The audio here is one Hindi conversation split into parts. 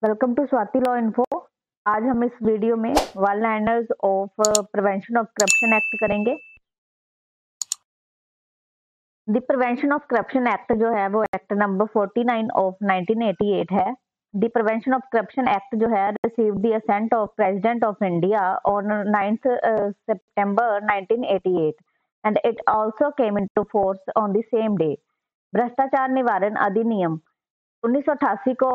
Welcome to Swati law info. आज हम इस वीडियो में one liners of prevention of corruption act करेंगे। The prevention of corruption act जो है वो एक्ट नंबर 49 ऑफ 1988 है। The prevention of corruption act जो है receive the assent of president of India on 9th September 1988 and it also came into force on the same day. भ्रष्टाचार निवारण अधिनियम 1988 को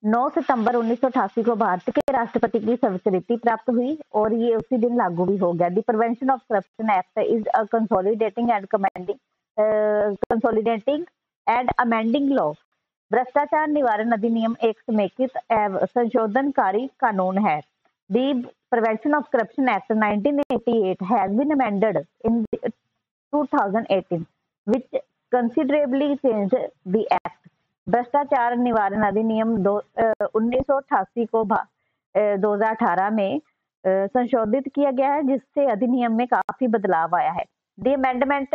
9 सितंबर 1988 को भारत के राष्ट्रपति की स्वीकृति प्राप्त हुई और ये उसी दिन लागू भी हो गया। The prevention of corruption act is a consolidating and amending law. भ्रष्टाचार निवारण अधिनियम एक समेकित एवं संशोधनकारी कानून है। The prevention of corruption act 1988 has been amended in 2018 which considerably changed the act। भ्रष्टाचार निवारण अधिनियम 1988 को 2018 में संशोधित किया गया है, जिससे अधिनियम में काफी बदलाव आया है। The amendment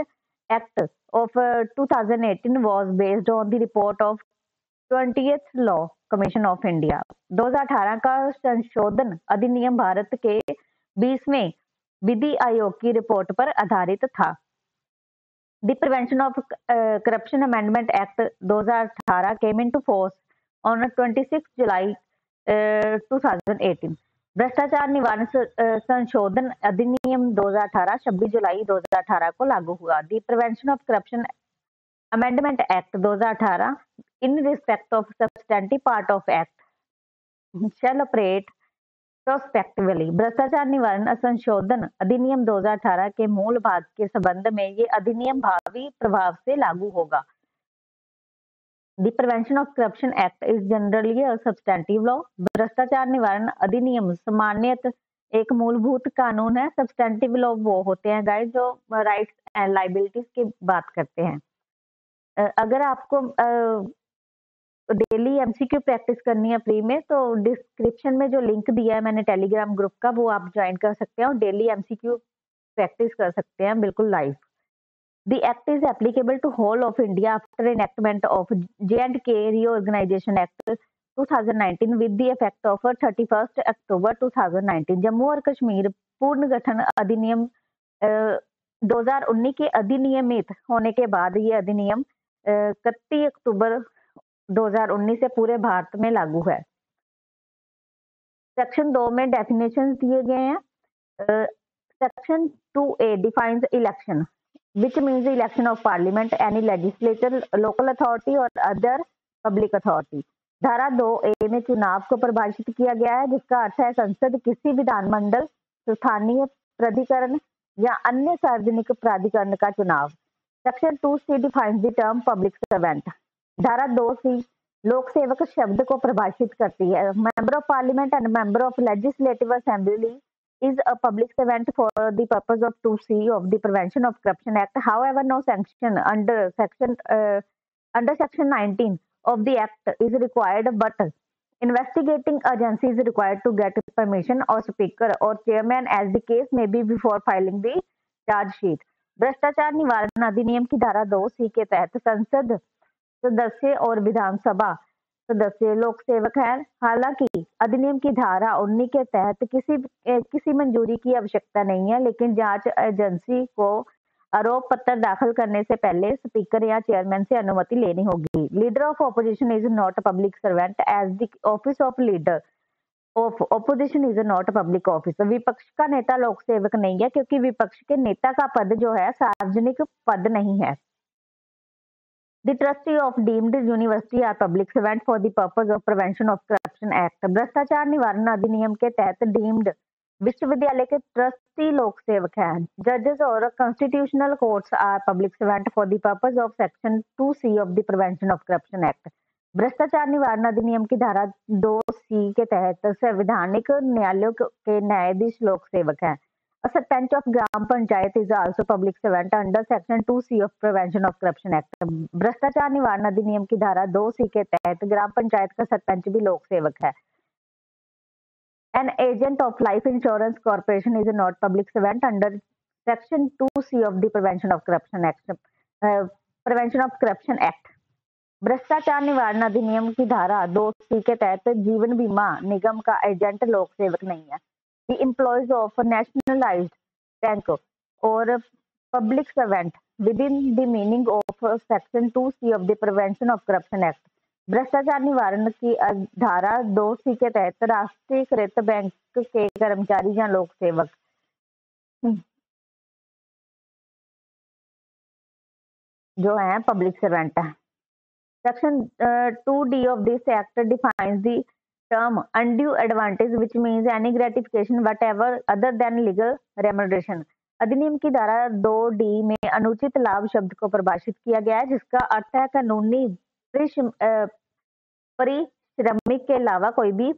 act of 2018 was based on the report of 20th law commission of India. 2018 का संशोधन अधिनियम भारत के 20वें विधि आयोग की रिपोर्ट पर आधारित था। The Prevention of Corruption Amendment Act 2018 came into force on 26 July 2018। भ्रष्टाचार निवारण संशोधन अधिनियम 2018 26 जुलाई 2018 को लागू हुआ। The Prevention of Corruption Amendment Act 2018 in respect of substantive part of act shall operate prospectively. भ्रष्टाचार निवारण संशोधन अधिनियम 2018 के मूल भाग के संबंध में ये अधिनियम भावी प्रभाव से लागू होगा। The prevention of corruption act is generally a substantive law. भ्रष्टाचार निवारण अधिनियम सामान्यतः एक मूलभूत कानून है। सब्सटेंटिव लॉ वो होते हैं गाइस जो राइट्स एंड लायबिलिटीज की बात करते हैं। अगर आपको डेली एमसीक्यू प्रैक्टिस करनी है फ्री में, तो डिस्क्रिप्शन में जो लिंक दिया है मैंने टेलीग्राम ग्रुप का, वो आप ज्वाइन कर सकते हैं और डेली एमसीक्यू प्रैक्टिस कर सकते हैं बिल्कुल live. The act is applicable to whole of India after enactment of J&K reorganisation act 2019 with the effect of 31 October 2019। Jammu और कश्मीर पूर्ण गठन अधिनियम 2019 के अधिनियमित होने के बाद ये अधिनियम 31 अक्टूबर 2019 से पूरे भारत में लागू है। सेक्शन 2 में डेफिनेशन दिए गए हैं। Section 2A defines election which means election of parliament, any legislature, local authority और अदर पब्लिक अथॉरिटी। धारा 2A में चुनाव को परिभाषित किया गया है, जिसका अर्थ है संसद, किसी विधानमंडल, स्थानीय प्राधिकरण या अन्य सार्वजनिक प्राधिकरण का चुनाव। Section 2C defines the term public servant. धारा 2C लोक सेवक शब्द को परिभाषित करती है। Member of parliament and member of legislative assembly is a public servant for the purpose of 2C of the Prevention of Corruption Act. However, no sanction under section 19 of the act is required, but investigating agency is required to get permission or speaker or chairman as the case may be before filing the charge sheet। भ्रष्टाचार निवारण अधिनियम की धारा 2C के तहत संसद सदस्य और विधानसभा सदस्य लोक सेवक है। हालांकि अधिनियम की धारा 19 के तहत किसी मंजूरी की आवश्यकता नहीं है, लेकिन जांच एजेंसी को आरोप पत्र दाखिल करने से पहले स्पीकर या चेयरमैन से अनुमति लेनी होगी। Leader of opposition is not public servant as the office of leader of opposition is not public office. विपक्ष का नेता लोक सेवक नहीं है, क्योंकि विपक्ष के नेता का पद जो है सार्वजनिक पद नहीं है। The trustee of deemed university are public servant for the purpose of prevention of corruption act। भ्रष्टाचार निवारण अधिनियम के तहत डीम्ड विश्वविद्यालय के ट्रस्टी लोक सेवक हैं। जजेस और constitutional courts are public servant for the purpose of section 2C of the prevention of corruption act. भ्रष्टाचार निवारण अधिनियम की धारा 2C के तहत संवैधानिक न्यायालयों के न्यायाधीश लोक सेवक हैं। A sarpanch of gram panchayat is also public servant under section 2C of Prevention of Corruption Act। भ्रष्टाचार निवारण अधिनियम की धारा 2C के तहत ग्राम पंचायत का सरपंच भी लोक सेवक है। An agent of life insurance corporation is not public servant under section 2C of the Prevention of Corruption Act। Prevention of Corruption Act भ्रष्टाचार निवारण अधिनियम की धारा 2C के तहत जीवन बीमा निगम का एजेंट लोक सेवक नहीं है। The employees of nationalised bank और public servant within the meaning of section 2C of the prevention of corruption act. भ्रष्टाचार निवारण की धारा 2C के तहत राष्ट्रीयकृत बैंक के कर्मचारी या लोक सेवक जो है पब्लिक सर्वेंट है। Section 2D of this act defines the term undue advantage, which means any gratification whatever other than legal remuneration. अधिनियम की धारा 2D में अनुचित लाभ शब्द को परिभाषित किया गया है, जिसका अर्थ है कानूनी परिश्रमिक के अलावा कोई भी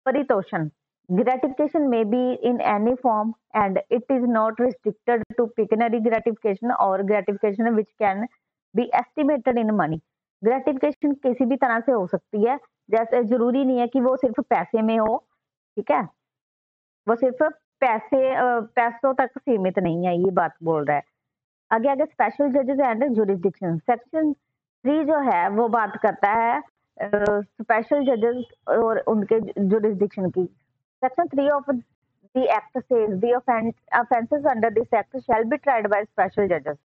परितोषण। Gratification may be in any form and it is not restricted to pecuniary gratification or gratification which can be estimated in money. Gratification किसी भी तरह से हो सकती है, जैसे जरूरी नहीं है कि वो सिर्फ पैसे में हो, ठीक है, वो सिर्फ पैसों तक सीमित नहीं है, ये बात बोल रहा है। आगे आगे स्पेशल जजेस एंड जुरिस्डिक्शन। सेक्शन 3 जो है वो बात करता है स्पेशल जजेस और उनके जुरिस्डिक्शन की। Section 3 of the act says the offences under this act shall be tried by special जजेस।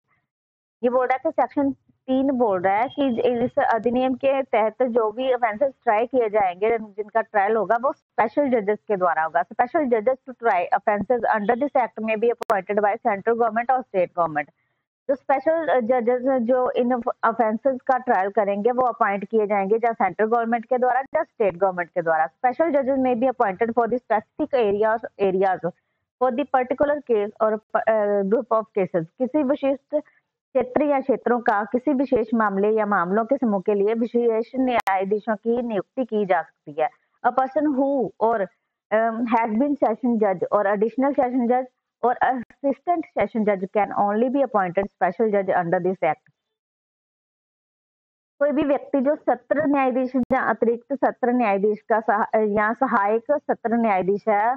ये बोल रहा है कि सेक्शन 3 बोल रहा है कि इस अधिनियम के तहत जो भी ऑफेंसेस ट्राई किए जाएंगे, जिनका ट्रायल होगा वो स्पेशल जजेस के द्वारा होगा। स्पेशल जजेस to try offences under this act may be appointed by central government और स्टेट गवर्नमेंट। जो स्पेशल जजेस जो इन ऑफेंसेस का ट्रायल करेंगे वो अपॉइंट किए जाएंगे या सेंट्रल गवर्नमेंट के द्वारा या स्टेट गवर्नमेंट के द्वारा। स्पेशल जजेस में be appointed for the specific areas for the particular case और ग्रुप ऑफ केसेस। किसी विशिष्ट क्षेत्र या क्षेत्रों का किसी विशेष मामले या मामलों के समूह के लिए विशेष न्यायाधीशों की नियुक्ति की जा सकती है। अ पर्सन हु और हैज बीन सेशन जज और एडिशनल सेशन जज और असिस्टेंट सेशन जज can only be appointed special जज अंडर दिस एक्ट। कोई भी व्यक्ति जो सत्र न्यायाधीश या अतिरिक्त सत्र न्यायाधीश का या सहायक सत्र न्यायाधीश है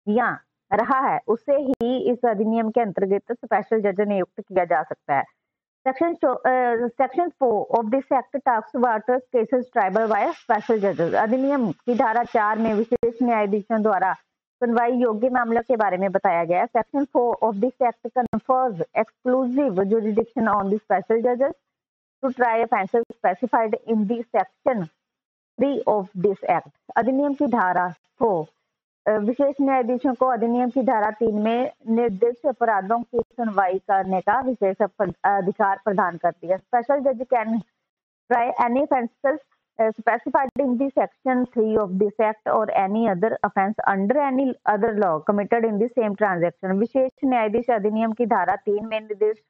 या रहा है, उसे ही इस अधिनियम के अंतर्गत स्पेशल जज नियुक्त किया जा सकता है। Section 4 of this act talks about cases tribal by special जजेस। अधिनियम की धारा 4 में विशेष न्यायाधीशों द्वारा सुनवाई योग्य मामलों के बारे में बताया गया है। Section 4 of this act confers exclusive jurisdiction on the special जजेस to try offences specified in the section 3 of this act. अधिनियम की धारा 4 विशेष न्यायाधीशों को अधिनियम की धारा 3 में निर्दिष्ट अपराधों की सुनवाई करने का विशेष अधिकार प्रदान करती है। स्पेशल जज can try any offences specified in the section 3 of this act or any other offense under any other law committed in the same transaction। विशेष न्यायाधीश अधिनियम की धारा 3 में निर्दिष्ट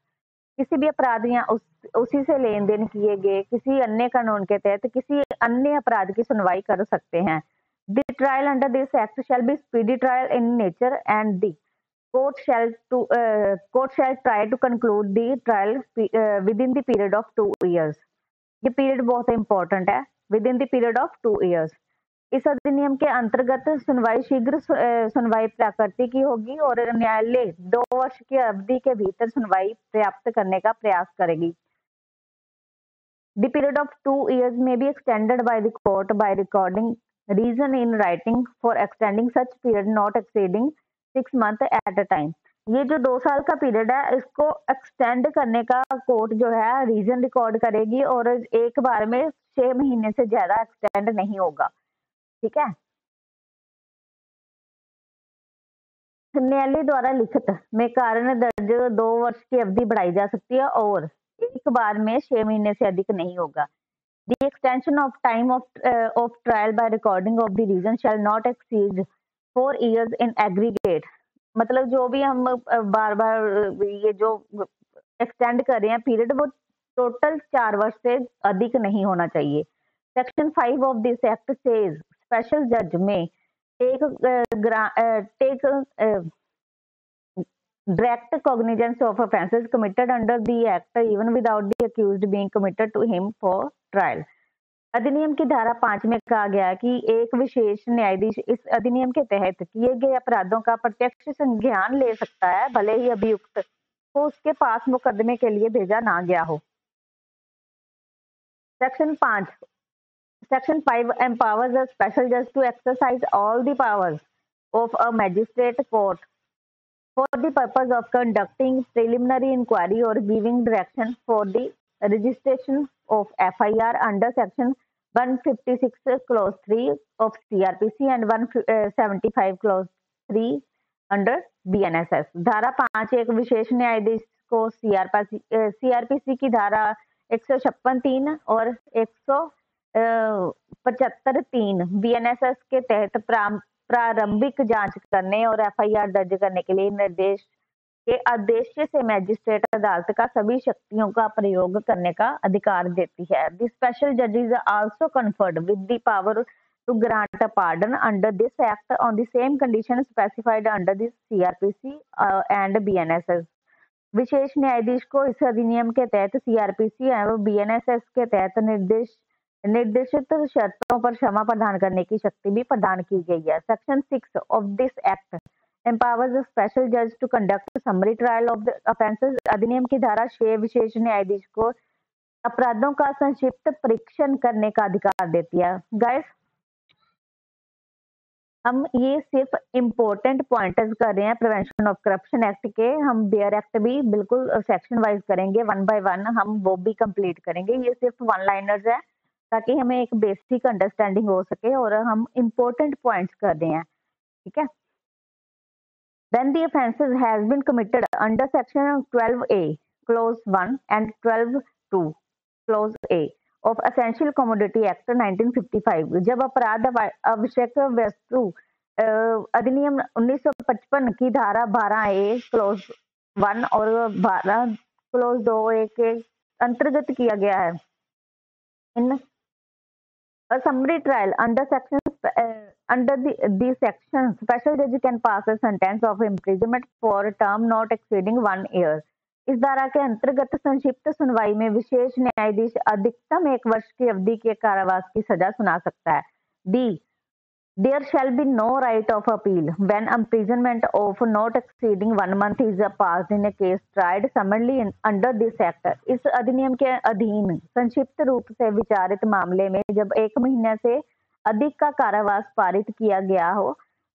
किसी भी अपराध या उसी से लेन देन किए गए किसी अन्य कानून के तहत किसी अन्य अपराध की सुनवाई कर सकते हैं। The trial under this act shall be speedy trial in nature and the court shall try to conclude the trial within the period of 2 years। ये पीरियड बहुत इंपॉर्टेंट है, with in the period of 2 years। इस अधिनियम के अंतर्गत सुनवाई शीघ्र सुनवाई प्रकृति की होगी और न्यायालय 2 वर्ष की अवधि के भीतर सुनवाई प्राप्त करने का प्रयास करेगी। The period of 2 years may be extended by the court by recording reason in writing for extending such period not exceeding 6 months at a time। ये जो 2 साल का पीरियड है इसको एक्सटेंड करने का कोर्ट जो है रीजन रिकॉर्ड करेगी और एक बार में 6 महीने से ज्यादा एक्सटेंड नहीं होगा, ठीक है। न्यायालय द्वारा लिखित में कारण दर्ज 2 वर्ष की अवधि बढ़ाई जा सकती है और एक बार में 6 महीने से अधिक नहीं होगा। The extension of time of trial by recording of the reason shall not exceed 4 years in aggregate। मतलब जो भी हम बार बार ये जो एक्सटेंड कर रहे हैं पीरियड वो टोटल 4 वर्ष से अधिक नहीं होना चाहिए। Section 5 of this act says special जज में take direct cognizance of offences committed under the act even without the accused being committed to him for trial। अधिनियम की धारा 5 में कहा गया कि एक विशेष न्यायाधीश इस अधिनियम के तहत किए गए अपराधों का प्रत्यक्ष संज्ञान ले सकता है भले ही अभियुक्त को उसके पास मुकदमे के लिए भेजा ना गया हो। Section 5, Section 5 empowers a special judge to exercise all the powers of a magistrate court for the purpose of conducting preliminary inquiry or giving direction for the registration of FIR under Section 156 Clause 3 of CRPC and 175 Clause 3 under BNSS। धारा 5 एक विशेष न्यायाधीश को CRPC की धारा 156(3) और 175(3) BNSS के तहत प्रारंभिक जांच करने और FIR दर्ज करने के लिए निर्देश के उद्देश्य से मैजिस्ट्रेट अदालत का सभी शक्तियों का प्रयोग करने का अधिकार देती है। द स्पेशल जज is also conferred with the power to grant a pardon under this act on the same condition specified under the CRPC and BNSS। विशेष न्यायाधीश को इस अधिनियम के तहत CRPC एवं BNSS के तहत निर्देशित शर्तों पर क्षमा प्रदान करने की शक्ति भी प्रदान की गई है। Section 6 of this act empowers a special judge to conduct a summary trial of the offences। अधिनियम की धारा 6 विशेष न्यायाधीश को अपराधों का संक्षिप्त परीक्षण करने का अधिकार देती है। गाइस, हम ये सिर्फ इम्पोर्टेंट पॉइंटर्स कर रहे हैं प्रिवेंशन ऑफ करप्शन एक्ट के। हम बेयर एक्ट भी बिल्कुल सेक्शन वाइज करेंगे, 1 बाय 1 हम वो भी कंप्लीट करेंगे। ये सिर्फ वन लाइनर्स है ताकि हमें एक बेसिक अंडरस्टैंडिंग हो सके और हम इम्पोर्टेंट पॉइंट्स कर रहे हैं, ठीक है। When the offences has been committed under section 12A clause 1 and 12(2) clause A of Essential Commodity Act 1955, जब अपराध आवश्यक वस्तु अधिनियम 1955 की धारा 12A क्लोज 1 और 12 क्लोज 2A के अंतर्गत किया गया है। इन a summary trial under the section, special judge can pass a sentence of imprisonment for a term not exceeding 1 year। इस धारा के अंतर्गत संक्षिप्त सुनवाई में विशेष न्यायाधीश अधिकतम 1 वर्ष की अवधि के कारावास की सजा सुना सकता है। D There shall be no right of appeal when imprisonment of not exceeding 1 month is passed in a case tried summarily under this act। इस अधिनियम के अधीन संक्षिप्त रूप से विचारित मामले में जब 1 महीने से अधिक का कारावास पारित किया गया हो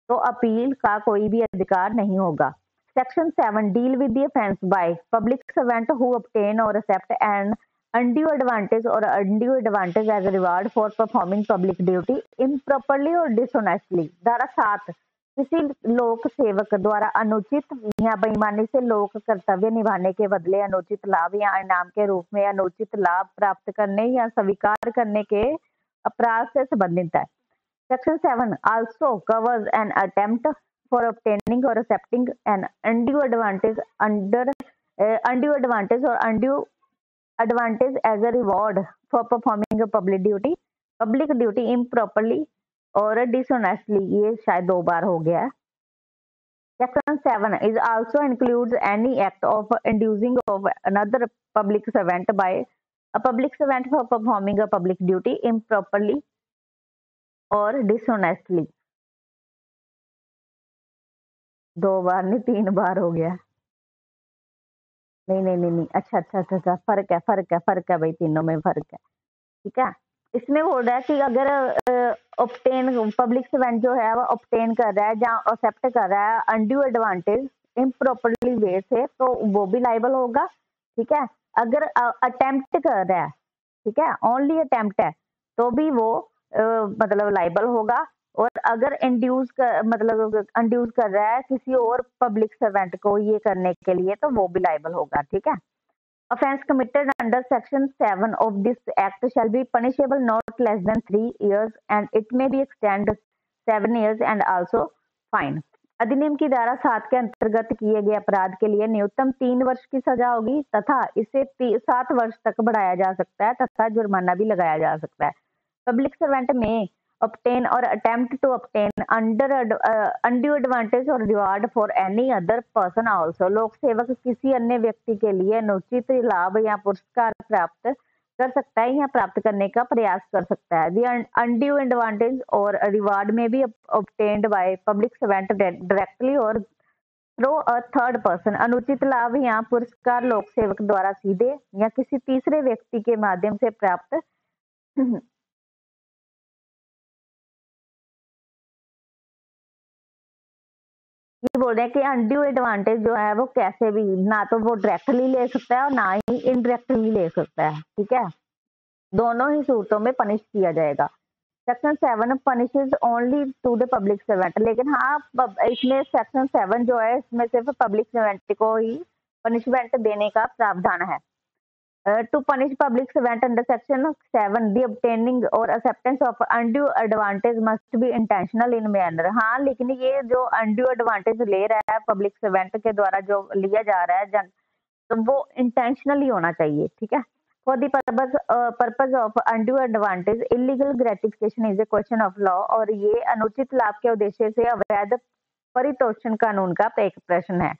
तो अपील का कोई भी अधिकार नहीं होगा। Section 7 deal with the offence by public servant who obtain or accept an undue advantage or undue advantage as a reward for performing public duty improperly or dishonestly। धारा 7 किसी लोक सेवक द्वारा अनुचित या बेईमानी से लोक कर्तव्य निभाने के बदले अनुचित लाभ या इनाम के रूप में अनुचित लाभ प्राप्त करने या स्वीकार करने के अपराध से संबंधित है। Section 7 also covers an attempt for obtaining or accepting an undue advantage or undue advantage as a reward for performing a public duty improperly or dishonestly। ये शायद 2 बार हो गया है। Section 7 is also includes any act of inducing of another public servant by a public servant for performing a public duty improperly or dishonestly। 2 बार नहीं 3 बार हो गया। नहीं, अच्छा, फर्क है भाई, तीनों में फर्क है, ठीक है। इसमें हो रहा है कि अगर ऑब्टेन पब्लिक सर्वेंट जो है वो ऑब्टेन कर रहा है या एक्सेप्ट कर रहा है अनड्यू एडवांटेज इम्प्रॉपरली वे से तो वो भी लाइबल होगा, ठीक है। अगर अटेम्प्ट कर रहा है, ठीक है, ओनली अटेम्प्ट है तो भी वो मतलब लाइबल होगा। और अगर इंड्यूस कर रहा है किसी और पब्लिक सर्वेंट को ये करने के लिए तो वो भी लाइबल होगा, ठीक है। Offence committed under Section 7 of this Act shall be punishable not less than 3 years and it may be extended 7 years and also fine। अधिनियम की धारा 7 के अंतर्गत किए गए अपराध के लिए न्यूनतम 3 वर्ष की सजा होगी तथा इसे 7 वर्ष तक बढ़ाया जा सकता है तथा जुर्माना भी लगाया जा सकता है। पब्लिक सर्वेंट में obtain or attempt to obtain under undue advantage or reward for any other person also। लोक सेवक किसी अन्य व्यक्ति के लिए अनुचित लाभ या पुरस्कार प्राप्त कर सकता है या प्राप्त करने का प्रयास कर सकता है। The undue advantage or reward may be obtained by public servant directly or through a third person। अनुचित लाभ या पुरस्कार लोक सेवक द्वारा सीधे या किसी तीसरे व्यक्ति के माध्यम से प्राप्त ये बोल रहे हैं कि अनड्यू एडवांटेज जो है वो कैसे भी ना तो वो डायरेक्टली ले सकता है और ना ही इनडायरेक्टली ले सकता है, ठीक है। दोनों ही सूरतों में पनिश किया जाएगा। Section 7 punishes only to the public servant, लेकिन हाँ इसमें सेक्शन 7 जो है इसमें सिर्फ पब्लिक सर्वेंट को ही पनिशमेंट देने का प्रावधान है। To punish public servant under section 7, the obtaining or acceptance of undue advantage must be intentional in manner। हाँ, लेकिन ये जो undue advantage ले रहा है पब्लिक सर्वेंट के द्वारा जो लिया जा रहा है तो वो इंटेंशनली होना चाहिए, ठीक है। For the purpose of undue advantage illegal gratification is a question of law, और ये अनुचित लाभ के उद्देश्य से अवैध परितोषण कानून का एक प्रश्न है।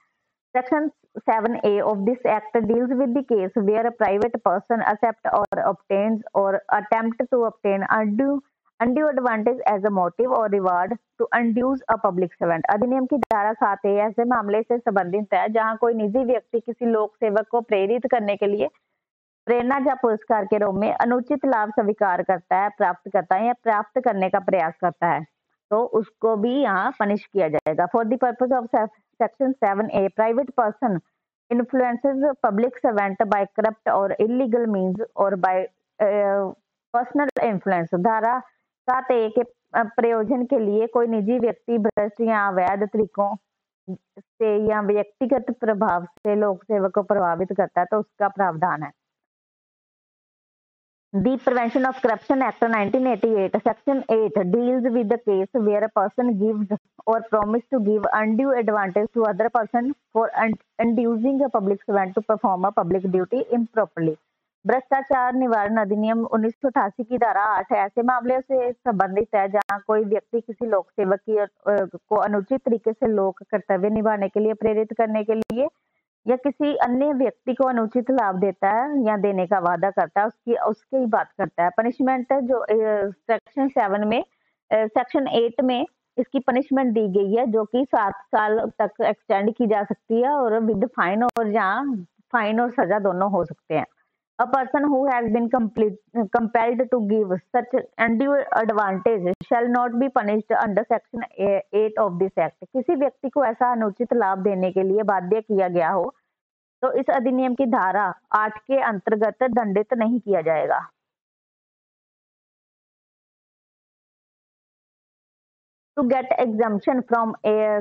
Section 7A of this Act deals with the case where a private person accepts or obtains or attempts to obtain undue advantage as a motive or reward to induce a public servant। अधिनियम की धारा 7A ऐसे मामले से संबंधित है जहां कोई निजी व्यक्ति किसी लोक सेवक को प्रेरित करने के लिए प्रेरणा या पुरस्कार के रूप में अनुचित लाभ स्वीकार करता है, प्राप्त करता है या प्राप्त करने का प्रयास करता है, तो उसको भी यहाँ पनिश किया जाएगा। For the purpose of section 7A, private person influences public servant by corrupt और इलीगल मीन्स और बाय पर्सनल इन्फ्लुएंस। धारा 7A के प्रयोजन के लिए कोई निजी व्यक्ति भ्रष्ट या अवैध तरीकों से या व्यक्तिगत प्रभाव से लोक सेवक को प्रभावित करता है तो उसका प्रावधान है। The Prevention of Corruption Act 1988, Section 8 deals with the case where a person gives or promises to give undue advantage to other person for inducing a public servant to perform a public duty improperly। भ्रष्टाचार निवारण अधिनियम 1988 की धारा 8 ऐसे मामले से संबंधित है जहां कोई व्यक्ति किसी लोक सेवक को अनुचित तरीके से लोक कर्तव्य निभाने के लिए प्रेरित करने के लिए या किसी अन्य व्यक्ति को अनुचित लाभ देता है या देने का वादा करता है, उसकी उसकी ही बात करता है। पनिशमेंट जो सेक्शन 7 में सेक्शन 8 में इसकी पनिशमेंट दी गई है जो कि 7 साल तक एक्सटेंड की जा सकती है और विद फाइन, और जहाँ फाइन और सजा दोनों हो सकते हैं। A person who has been compelled to give such undue advantage shall not be punished under section 8 of this act। किसी व्यक्ति को ऐसा अनुचित लाभ देने के लिए बाध्य किया गया हो तो इस अधिनियम की धारा 8 के अंतर्गत दंडित नहीं किया जाएगा। To get exemption from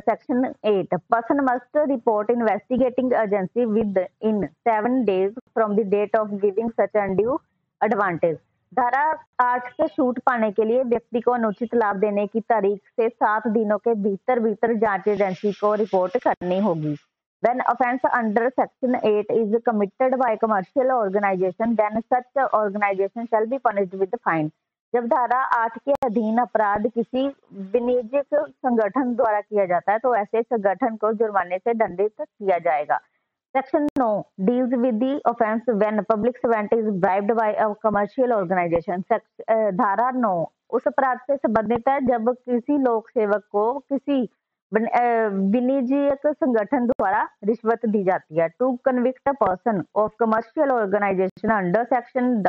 section 8, person must report investigating agency within 7 days from the date of giving such undue advantage। धारा 8 से छूट पाने के लिए व्यक्ति को अनुचित लाभ देने की तारीख से 7 दिनों के भीतर भीतर जांच एजेंसी को रिपोर्ट करनी होगी। When offense under section 8 is committed by commercial organization, then such organization shall be punished with fine। जब धारा 8 के अधीन अपराध किसी वाणिज्यिक संगठन द्वारा किया जाता है तो ऐसे संगठन को जुर्माने से दंडित किया जाएगा। Section 9 deals with the offence when public servant is bribed by a commercial organisation. धारा 9 उस अपराध से संबंधित है जब किसी लोक सेवक को किसी वाणिज्यिक संगठन द्वारा रिश्वत दी जाती है। To convict a person of commercial organisation under section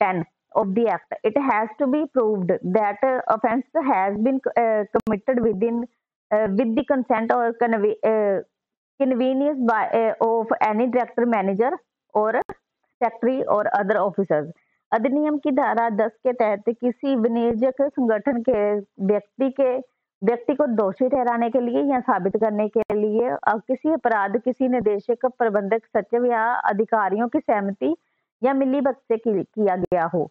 10 of the act, it has to be proved that offense has been committed with the consent or convenience by of any director, manager or secretary or other officers। अधिनियम की धारा 10 के तहत किसी वाणिज्यिक संगठन के व्यक्ति को दोषी ठहराने के लिए या साबित करने के लिए किसी अपराध किसी निदेशक, प्रबंधक, सचिव या अधिकारियों की सहमति या मिलीभगत से किया गया हो।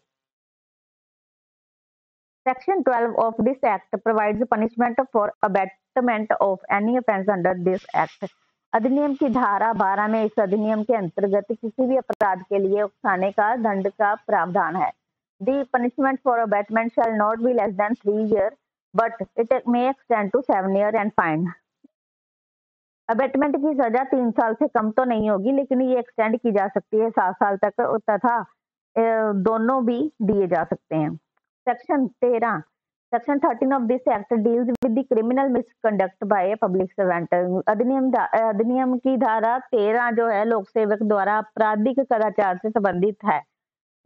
Section 12 of this act provides punishment for abatement of any offence under this act। अधिनियम की धारा 12 में इस अधिनियम के अंतर्गत किसी भी अपराध के लिए उकसाने का दंड का प्रावधान है। The punishment for abatement shall not be less than 3 years, but it may extend to 7 years and fine। Abetment की सजा 3 साल से कम तो नहीं होगी, लेकिन ये एक्सटेंड की जा सकती है 7 साल तक तथा दोनों भी दिए जा सकते हैं। Section 13 section 13 of this act deals with the criminal misconduct by a public servant. अधिनियम की धारा 13 जो है लोक सेवक द्वारा आपराधिक कदाचार से संबंधित है।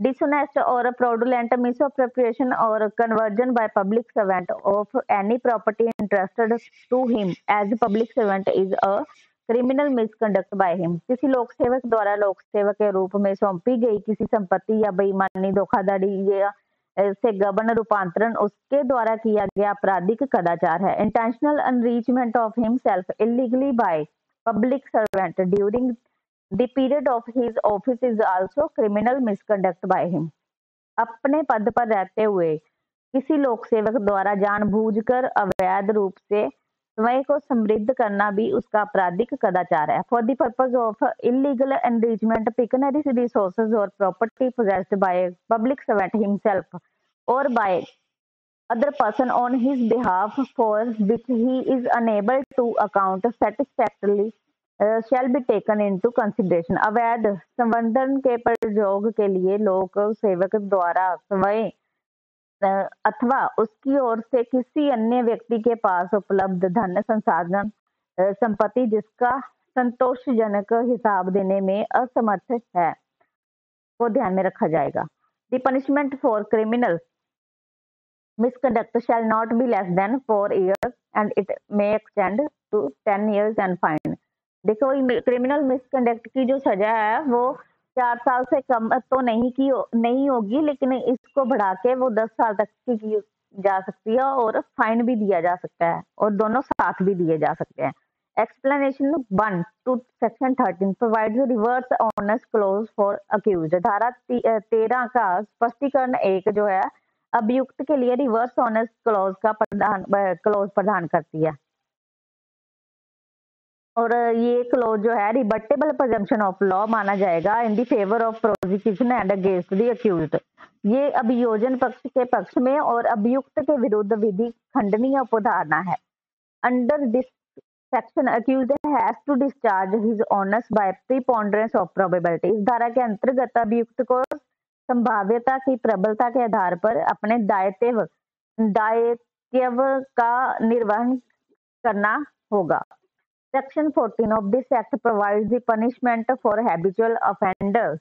dishonest or fraudulent misappropriation or conversion by public servant of any property entrusted to him as public servant is a criminal misconduct by him। किसी लोक सेवक द्वारा लोक सेवक के रूप में सौंपी गई किसी संपत्ति या बेईमानी, धोखाधड़ी या से गबन रूपांतरण उसके द्वारा किया गया आपराधिक कदाचार है। Intentional enrichment of himself illegally by public servant during the period of his office is also criminal misconduct by him। अपने पद पर रहते हुए किसी लोक सेवक द्वारा जानबूझकर अवैध रूप से स्वयं को समृद्ध करना भी उसका आपराधिक कदाचार है। For the purpose of illegal enrichment pecuniary resources और property possessed by a public servant himself or by other person on his behalf for which he is unable to account satisfactorily shall be taken into consideration। अवैध संवर्धन के प्रयोग के लिए लोक सेवक द्वारा स्वयं अथवा उसकी ओर से किसी अन्य व्यक्ति के पास उपलब्ध धन संसाधन संपत्ति जिसका संतोषजनक हिसाब देने में असमर्थ है को ध्यान में रखा जाएगा। The punishment for criminal misconduct shall not be less than 4 years and it may extend to 10 years and fine। देखो क्रिमिनल मिसकंडक्ट की जो सजा है वो 4 साल से कम तो नहीं होगी, लेकिन इसको बढ़ा के वो 10 साल तक की जा सकती है और फाइन भी दिया जा सकता है और दोनों साथ भी दिए जा सकते हैं। Explanation 1 to section 13 provides reverse onus clause for accused. धारा 13 का स्पष्टीकरण एक जो है अभियुक्त के लिए रिवर्स ऑनर्स क्लॉज का क्लॉज प्रदान करती है और ये क्लॉज जो है रिबर्टेबल प्रेजम्पशन ऑफ लॉ माना जाएगा in the favour of prosecution and against the accused. ये अभियोजन पक्ष के पक्ष में और अभियुक्त के विरुद्ध विधि खंडनीय अवधारणा है। Under this section accused has to discharge his onus by preponderance of probability. इस धारा के अंतर्गत अभियुक्त को संभाव्यता की प्रबलता के आधार पर अपने दायित्व का निर्वहन करना होगा। Section 14 of this act provides the punishment for habitual offenders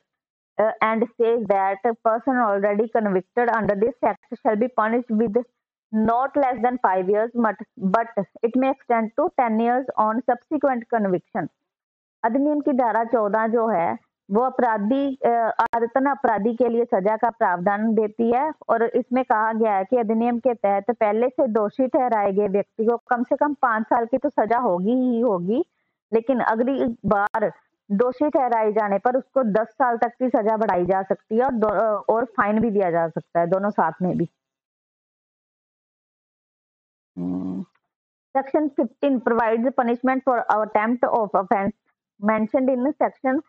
and says that a person already convicted under this act shall be punished with not less than 5 years, but it may extend to 10 years on subsequent conviction। अधिनियम की धारा 14 जो है वो आदतन अपराधी के लिए सजा का प्रावधान देती है और इसमें कहा गया है कि अधिनियम के तहत पहले से दोषी ठहराए गए व्यक्ति को कम से कम 5 साल की तो सजा होगी ही होगी, लेकिन अगली बार दोषी ठहराए जाने पर उसको 10 साल तक की सजा बढ़ाई जा सकती है और फाइन भी दिया जा सकता है, दोनों साथ में भी। Section 15 provides punishment for attempt of offence mentioned in section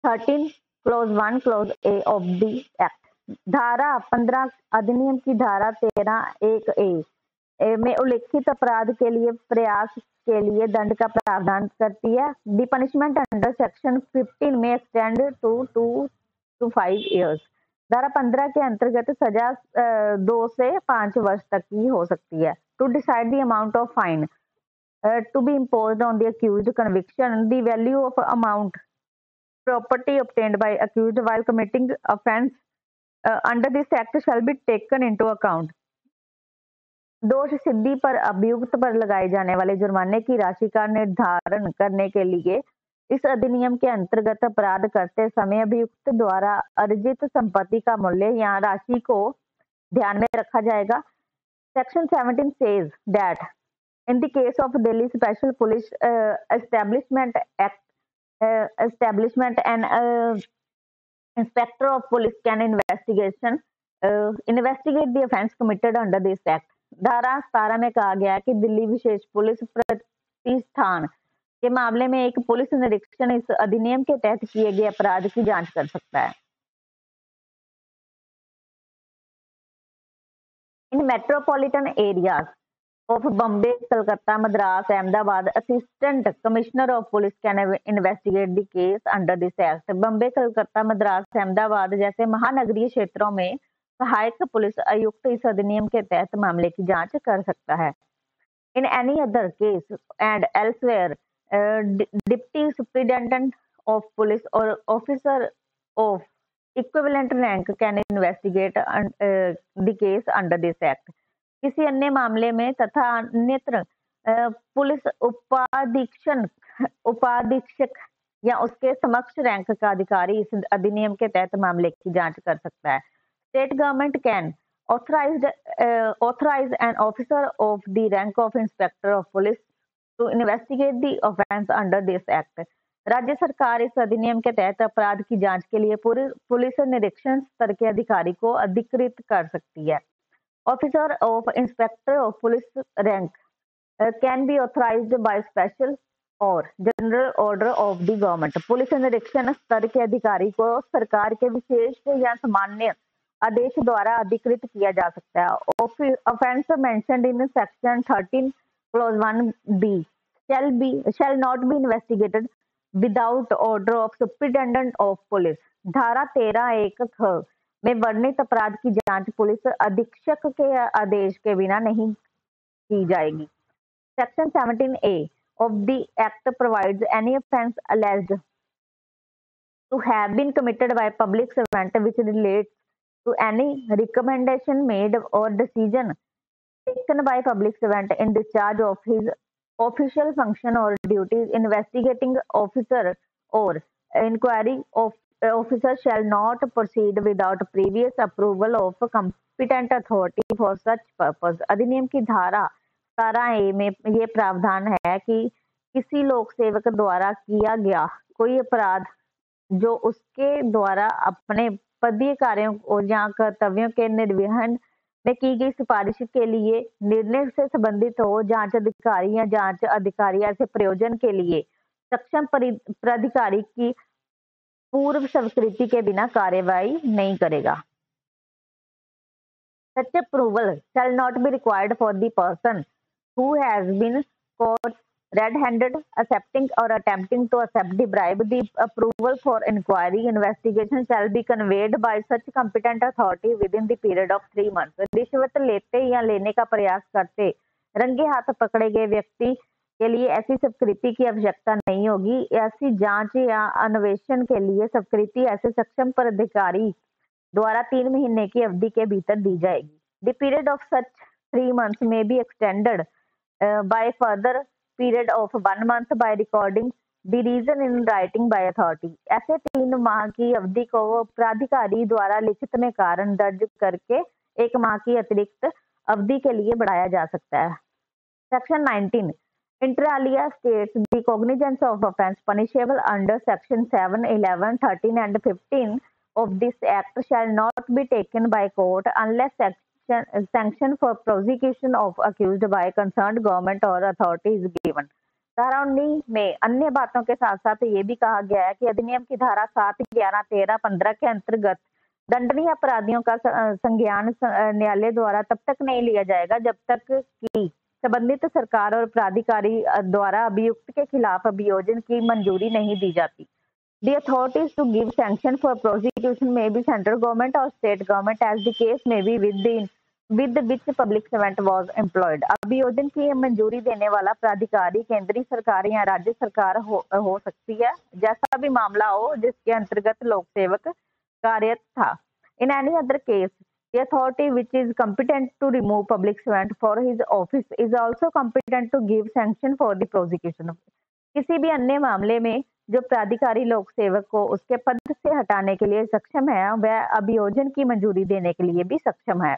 13 clause 1 clause a of the act। धारा 15 अधिनियम की धारा 13 एक ए में उल्लिखित अपराध के लिए प्रयास के लिए दंड का प्रावधान करती है। द पनिशमेंट अंडर सेक्शन 15 में एक्सटेंड टू 2 to 5 years। धारा 15 के अंतर्गत सजा 2 से 5 वर्ष तक की हो सकती है। To decide the amount of fine to be imposed on the accused conviction, the value of amount property obtained by accused while committing offence under this act shall be taken into account। दोष सिद्धि पर अभियुक्त पर लगाए जाने वाले जुर्माने की राशि का निर्धारण करने के लिए इस अधिनियम के अंतर्गत अपराध करते समय अभियुक्त द्वारा अर्जित संपत्ति का मूल्य या राशि को ध्यान में रखा जाएगा। Section 17 says that in the case of Delhi Special Police Establishment Act, an inspector of police can investigate the offence committed under this act। धारा 17 में कहा गया है कि दिल्ली विशेष पुलिस प्रतिष्ठान के मामले में एक पुलिस निरीक्षण इस अधिनियम के तहत किए गए अपराध की जांच कर सकता है। In metropolitan areas of Bombay, Kolkata, Madras, Ahmedabad, Assistant Commissioner of Police can investigate the case under this act। Bombay, Calcutta, Madras, Ahmedabad जैसे महानगरीय क्षेत्रों में सहायक पुलिस आयुक्त इस अधिनियम के तहत मामले की जांच कर सकता है। In any other case and elsewhere, Deputy Superintendent of Police or Officer of equivalent rank can investigate the case under this act. किसी अन्य मामले में तथा अन्यत्र पुलिस उपाधीक्षक या उसके समक्ष रैंक का अधिकारी इस अधिनियम के तहत मामले की जांच कर सकता है। State government can authorize an officer of the rank of inspector of police to investigate the offense under this act। राज्य सरकार इस अधिनियम के तहत अपराध की जांच के लिए पुलिस निरीक्षण स्तर के अधिकारी को अधिकृत कर सकती है। Officer of inspector of police rank can be authorized by special और general order of the government. Police निरीक्षण स्तर के अधिकारी को सरकार के विशेष या सामान्य आदेश द्वारा अधिकृत किया जा सकता है। Offence mentioned in section 13 clause 1b shall not be investigated without order of superintendent of police. धारा 13(1) ख में वर्णित अपराध की जांच पुलिस अधीक्षक के आदेश के बिना नहीं की जाएगी। Section 17A of the act provides any offense alleged to have been committed by public servant which relates to any recommendation made or decision taken by public servant in discharge of his official function or duties। investigating officer or inquiry officer shall not proceed without previous approval of competent authority for such purpose। अधिनियम की धारा 17A में ये प्रावधान है कि किसी लोक सेवक द्वारा किया गया कोई अपराध जो उसके द्वारा अपने पदीय कार्यों या कर्तव्यों के निर्वहन में की गई सिफारिश के लिए निर्णय से संबंधित हो, जांच अधिकारी या जांच अधिकारी ऐसे प्रयोजन के लिए सक्षम प्राधिकारी की पूर्व स्वीकृति के बिना कार्यवाही नहीं करेगा। Such approval shall not be required for the person who has been caught red-handed accepting or attempting to accept the bribe। The approval for inquiry investigation shall be conveyed by such competent authority within the period of 3 months। रिश्वत लेते या लेने का प्रयास करते रंगे हाथ पकड़े गए व्यक्ति के लिए ऐसी स्वीकृति की आवश्यकता नहीं होगी। ऐसी जांच या अन्वेषण के लिए स्वीकृति ऐसे सक्षम प्राधिकारी द्वारा 3 महीने की अवधि के भीतर दी जाएगी। The period of such 3 months may be extended by further period of 1 month by recording the reason in writing by authority। ऐसे 3 माह की अवधि को प्राधिकारी द्वारा लिखित में कारण दर्ज करके 1 माह की अतिरिक्त अवधि के लिए बढ़ाया जा सकता है। Section 19 Inter alia states the cognizance of offence punishable under section 7, 11, 13 and 15 of this act shall not be taken by court unless sanction for prosecution of accused by concerned government or authority is given। धारा 19 में अन्य बातों के साथ साथ ये भी कहा गया है कि अधिनियम की धारा 7, 11, 13, 15 के अंतर्गत दंडनीय अपराधियों का संज्ञान न्यायालय द्वारा तब तक नहीं लिया जाएगा जब तक कि संबंधित सरकार और प्राधिकारी द्वारा अभियुक्त के खिलाफ अभियोजन की मंजूरी नहीं दी जाती। The authorities to give sanction for prosecution may be central government or state government as the case may be with which public servant was employed। अभियोजन की मंजूरी देने वाला प्राधिकारी केंद्रीय सरकार या राज्य सरकार हो सकती है, जैसा भी मामला हो जिसके अंतर्गत लोक सेवक कार्यरत था। In any other case, the authority which is competent to remove public servant for his office is also competent to give sanction for the prosecution। किसी भी अन्य मामले में जो प्राधिकारी लोक सेवक को उसके पद से हटाने के लिए सक्षम है वह अभियोजन की मंजूरी देने के लिए भी सक्षम है।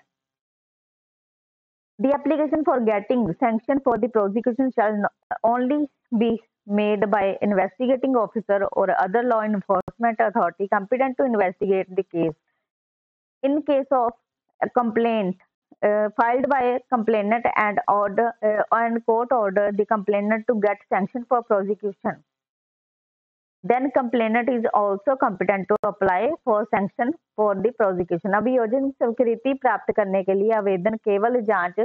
The application for getting sanction for the prosecution shall only be made by investigating officer or other law enforcement authority competent to investigate the case। In case of a complaint filed by a complainant and court order the complainant to get sanction for prosecution, then complainant is also competent to apply for sanction for the prosecution। अभियोजन स्वीकृति प्राप्त करने के लिए आवेदन केवल जांच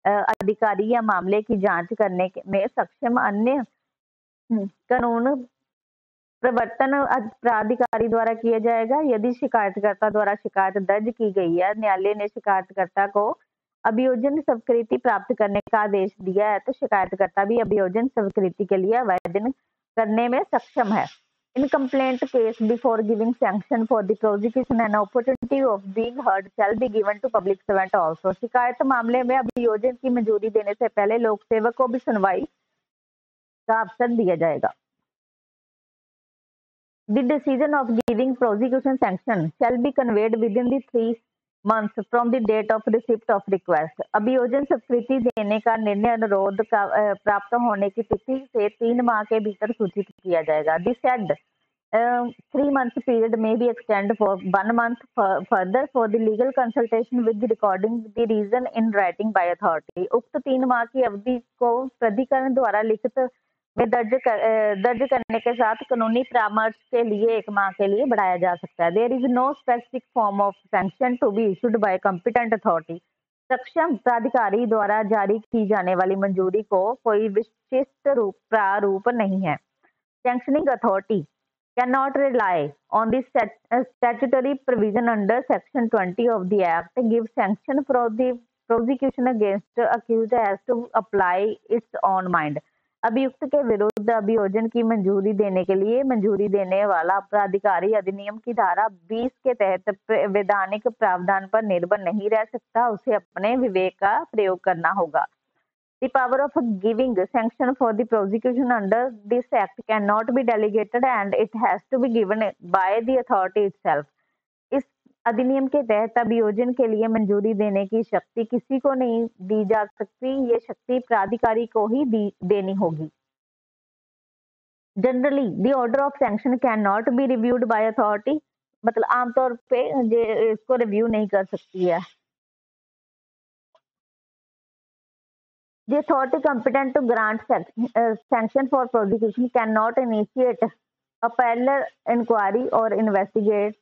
अधिकारी या मामले की जांच करने में सक्षम अन्य कानून प्रवर्तन प्राधिकारी द्वारा किया जाएगा। यदि शिकायतकर्ता द्वारा शिकायत दर्ज की गई है, न्यायालय ने शिकायतकर्ता को अभियोजन स्वीकृति प्राप्त करने का आदेश दिया है तो शिकायतकर्ता भी अभियोजन स्वीकृति के लिए आवेदन करने में सक्षम है। In complaint case, before giving sanction for the prosecution, an opportunity of being heard shall be given to public servant also. शिकायत मामले में अभियोजन की मंजूरी देने से पहले लोक सेवक को भी सुनवाई का अवसर दिया जाएगा. The decision of giving prosecution sanction shall be conveyed within the 3 months from the date of receipt of request. अभियोजन स्वीकृति देने का निर्णय अनुरोध का प्राप्त होने की तिथि से 3 माह के भीतर सूचित किया जाएगा. The said 3 months period may be extended for 1 month further for the legal consultation with the recording the reason in writing by authority. उक्त 3 माह की अवधि को प्राधिकरण द्वारा लिखित में दर्ज करने के साथ कानूनी परामर्श के लिए 1 माह के लिए बढ़ाया जा सकता है. There is no specific form of sanction to be issued by competent authority. सक्षम प्राधिकारी द्वारा जारी की जाने वाली मंजूरी को कोई विशिष्ट प्रारूप नहीं है. Sanctioning authority can not rely on the statutory provision under section 20 of the act give sanction for the prosecution against accused has to apply its own mind. अभियुक्त के विरुद्ध अभियोजन की मंजूरी देने के लिए मंजूरी देने वाला प्राधिकारी अधिनियम की धारा 20 के तहत वैधानिक प्रावधान पर निर्भर नहीं रह सकता. उसे अपने विवेक का प्रयोग करना होगा. The power of giving sanction for the prosecution under this act cannot be delegated and it has to be given by the authority itself. इस अधिनियम के तहत अभियोजन के लिए मंजूरी देने की शक्ति किसी को नहीं दी जा सकती. ये शक्ति प्राधिकारी को ही देनी होगी. Generally the order of sanction can not be reviewed by authority. मतलब आमतौर पे इसको रिव्यू नहीं कर सकती है. The authority competent to grant sanction for prosecution cannot initiate a parallel inquiry or investigation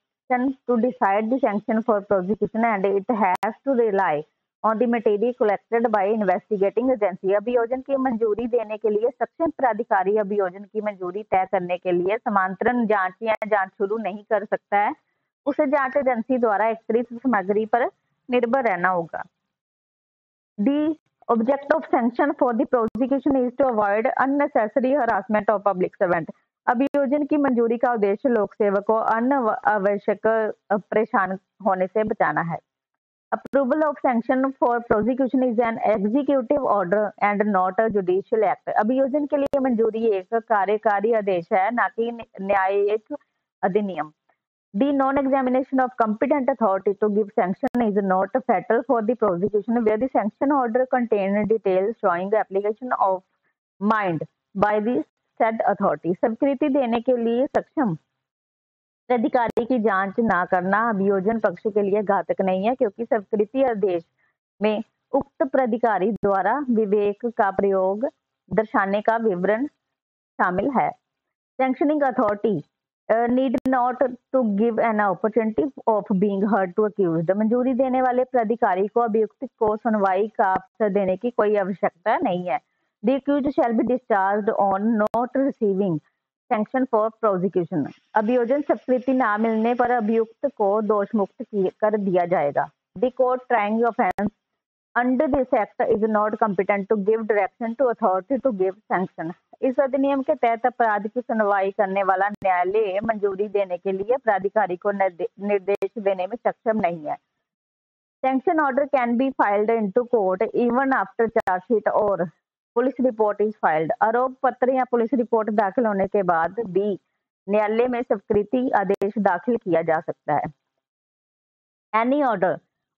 to decide the sanction for prosecution and it has to rely on the material collected by investigating agency. अभियोजन की मंजूरी देने के लिए सक्षम प्राधिकारी अभियोजन की मंजूरी तय करने के लिए समांतरण जांच या जांच शुरू नहीं कर सकता है. उसे जांच एजेंसी द्वारा एकत्रित सामग्री पर निर्भर रहना होगा. The object of sanction for the prosecution is to avoid unnecessary harassment of public servant. अभियोजन की मंजूरी का उद्देश्य लोक सेवक को अनावश्यक परेशान होने से बचाना है. Approval of sanction for prosecution is an executive order and not a judicial act. अभियोजन के लिए मंजूरी एक कार्यकारी आदेश है, ना कि न्यायिक अधिनियम. The non-examination of competent authority to give sanction is not fatal for the prosecution where the sanction order contains details showing the application of mind by the said authority. स्वीकृति देने के लिए सक्षम प्राधिकारी की जांच ना करना अभियोजन पक्ष के लिए घातक नहीं है, क्योंकि स्वीकृति आदेश में उक्त प्राधिकारी द्वारा विवेक का प्रयोग दर्शाने का विवरण शामिल है. Sanctioning authority need not to give an opportunity of being heard to accused. मंजूरी देने वाले प्राधिकारी को अभियुक्त को सुनवाई का अवसर देने की कोई आवश्यकता नहीं है. The accused shall be discharged on not receiving sanction for prosecution. अभियोजन स्वीकृति ना मिलने पर अभियुक्त को दोष मुक्त कर दिया जाएगा. The court trying offence under this act is not competent to give direction to authority to give sanction. इस अधिनियम के तहत अपराध की सुनवाई करने वाला न्यायालय मंजूरी देने के लिए प्राधिकारी को निर्देश देने में सक्षम नहीं है. Sanction order can be filed into court even after charge sheet or police report is filed. आरोप पत्र या पुलिस रिपोर्ट दाखिल होने के बाद भी न्यायालय में स्वीकृति आदेश दाखिल किया जा सकता है. Any order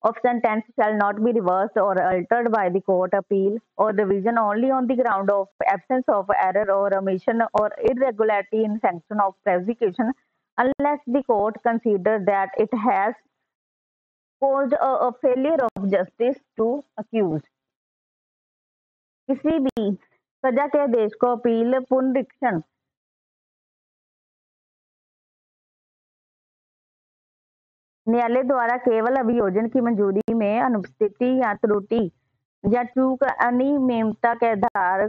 of sentence shall not be reversed or altered by the court appeal or revision only on the ground of absence of error or omission or irregularity in sanction of prosecution unless the court consider that it has caused a failure of justice to accused. किसी भी सजा के आदेश को अपील पुनरीक्षण न्यायालय द्वारा केवल अभियोजन की मंजूरी में अनुपस्थिति या त्रुटि या चूक अनियमितता के आधार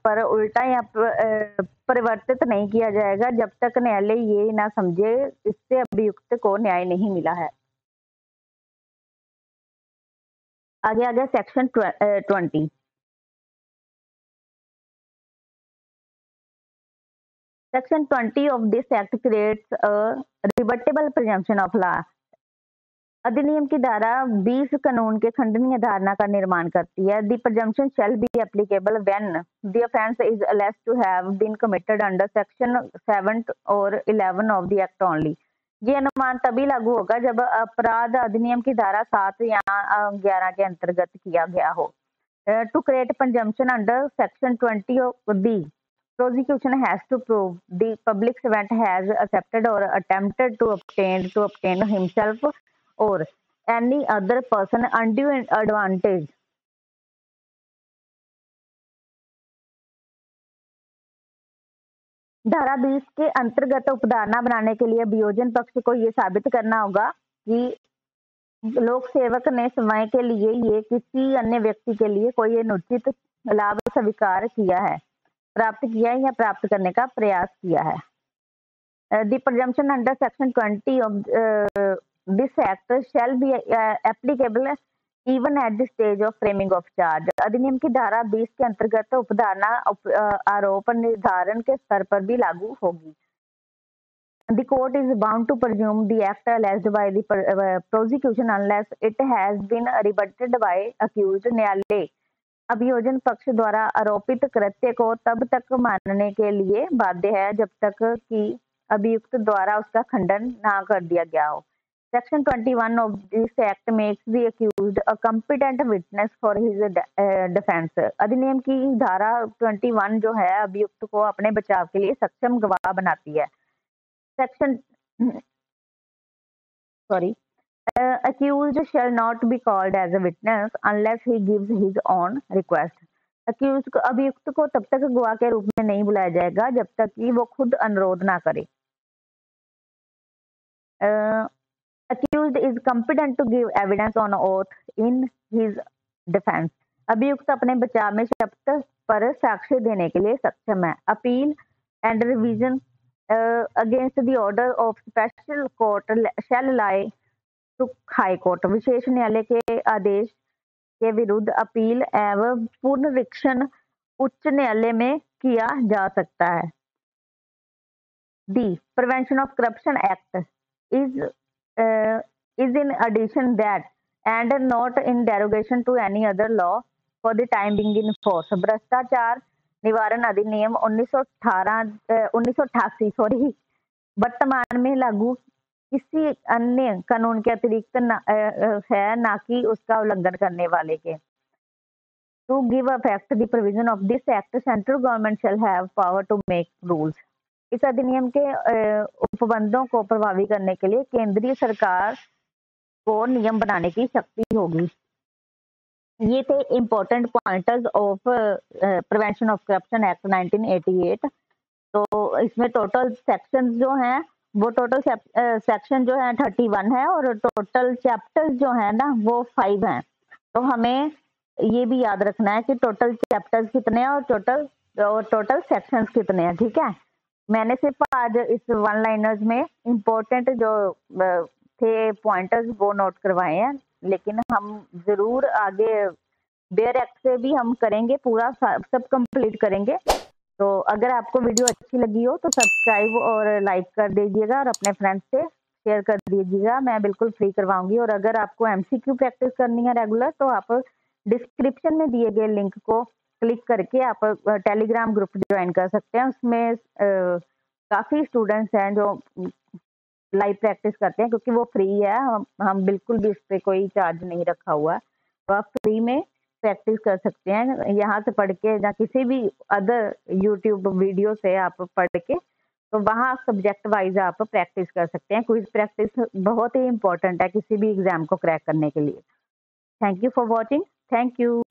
पर उल्टा या परिवर्तित नहीं किया जाएगा जब तक न्यायालय ये ना समझे इससे अभियुक्त को न्याय नहीं मिला है. आगे section 20. Section 20 of this act creates a rebuttable presumption of law. अधिनियम की धारा 20 कानून के खंडनीय धारणा का निर्माण करती है. The presumption shall be applicable when the offence is alleged to have been committed under section 7 or 11 of the act only. ये अनुमान तभी लागू होगा जब अपराध अधिनियम की धारा 7 या 11 के अंतर्गत किया गया हो. To create presumption under section 20 of the prosecution has to prove the public servant has accepted or attempted to obtain himself or any other person undue advantage धारा 20 के अंतर्गत उपधारणा बनाने के लिए अभियोजन पक्ष को यह साबित करना होगा कि लोक सेवक ने समय के लिए ये किसी अन्य व्यक्ति के लिए कोई अनुचित लाभ स्वीकार किया है, प्राप्त किया है या प्राप्त करने का प्रयास किया है. The presumption under section 20 of this act shall be applicable even at the stage of framing of charge. अधिनियम की धारा 20 के अंतर्गत उपधारणा आरोप निर्धारण के स्तर पर भी लागू होगी. The court is bound to presume the act alleged by the prosecution unless it has been rebutted by accused. न्यायालय अभियोजन पक्ष द्वारा आरोपित कृत्य को तब तक मानने के लिए बाध्य है जब तक कि अभियुक्त द्वारा उसका खंडन ना कर दिया गया हो. Section 21 of this act makes the accused a competent witness for his defense. अधिनियम की धारा 21 जो है अभियुक्त को अपने बचाव के लिए सक्षम गवाह बनाती है. Accused shall not be called as a witness unless he gives his own request. अभियुक्त को तब तक गवाह के रूप में नहीं बुलाया जाएगा जब तक कि वो खुद अनुरोध ना करे. Accused is competent to give evidence on oath in his defense. अभियुक्त अपने बचाव में शपथ पर साक्ष्य देने के लिए सक्षम है. Appeal and revision against the order of special court shall lie to high court. विशेष न्यायालय के आदेश के विरुद्ध अपील एवं पुनरीक्षण उच्च न्यायालय में किया जा सकता है. The Prevention of Corruption Act is in addition that and not in derogation to any other law for the time being in force. भ्रष्टाचार निवारण अधिनियम 1988 वर्तमान में लागू किसी अन्य कानून के अतिरिक्त है ना कि उसका उल्लंघन करने वाले के. To give effect the provision of this act, central government shall have power to make rules. इस अधिनियम के उपबंधों को प्रभावी करने के लिए केंद्रीय सरकार को नियम बनाने की शक्ति होगी. ये थे important pointers of prevention of corruption act 1988. तो इसमें टोटल सेक्शंस जो हैं वो टोटल सेक्शन जो है 31 है और टोटल चैप्टर्स जो है ना वो 5 हैं. तो हमें ये भी याद रखना है कि टोटल चैप्टर्स कितने हैं और टोटल सेक्शंस कितने हैं. ठीक है, मैंने सिर्फ आज इस वन लाइनर्स में इम्पोर्टेंट जो थे पॉइंटर्स वो नोट करवाए हैं, लेकिन हम जरूर आगे बेयर एक्ट से भी हम करेंगे, पूरा सब कंप्लीट करेंगे. तो अगर आपको वीडियो अच्छी लगी हो तो सब्सक्राइब और लाइक कर दीजिएगा और अपने फ्रेंड्स से शेयर कर दीजिएगा. मैं बिल्कुल फ्री करवाऊंगी. और अगर आपको एमसीक्यू प्रैक्टिस करनी है रेगुलर तो आप डिस्क्रिप्शन में दिए गए लिंक को क्लिक करके आप टेलीग्राम ग्रुप ज्वाइन कर सकते हैं. उसमें काफ़ी स्टूडेंट्स हैं जो लाइव प्रैक्टिस करते हैं क्योंकि वो फ्री है. हम बिल्कुल भी इस पर कोई चार्ज नहीं रखा हुआ है. तो आप फ्री में प्रैक्टिस कर सकते हैं यहाँ से पढ़ के या किसी भी अदर यूट्यूब वीडियो से आप पढ़ के. तो वहाँ सब्जेक्ट वाइज आप प्रैक्टिस कर सकते हैं. क्विज प्रैक्टिस बहुत ही इंपॉर्टेंट है किसी भी एग्जाम को क्रैक करने के लिए. Thank you for watching. Thank you.